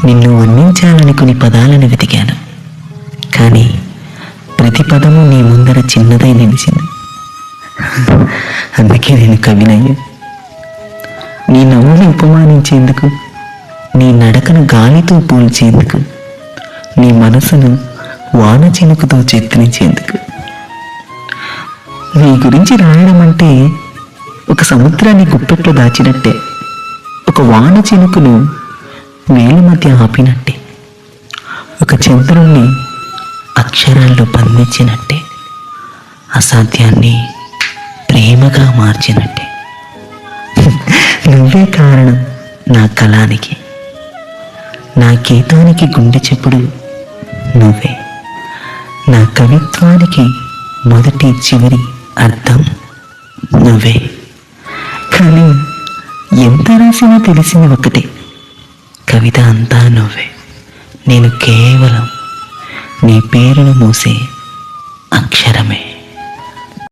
నిన్ను వర్ణించాలనుకుని పదాలను వెతికాను, కానీ ప్రతి పదము నీ ముందర చిన్నదై నిలిచింది. అందుకే నేను కవినయ్యా. నీ నవ్వుని ఉపమానించేందుకు, నీ నడకను గాలితో పోల్చేందుకు, నీ మనసును వాన చినుకుతో చిత్రించేందుకు. నీ గురించి రాయడం అంటే ఒక సముద్రాన్ని గుప్పెట్లో దాచినట్టే, ఒక వాన చినుకును వేలు మధ్య ఆపినట్టే, ఒక చంద్రుణ్ణి అక్షరాల్లో బంధించినట్టే, అసాధ్యాన్ని ప్రేమగా మార్చినట్టే. నువ్వే కారణం నా కళానికి, నా గీతానికి గుండె చెప్పుడు నువ్వే, నా కవిత్వానికి మొదటి చివరి అర్థం నువ్వే. కానీ ఎంత రాసినా తెలిసింది ఒక్కటే, కవిత అంతా నువ్వే. నేను కేవలం నీ పేరును మోసే అక్షరమే.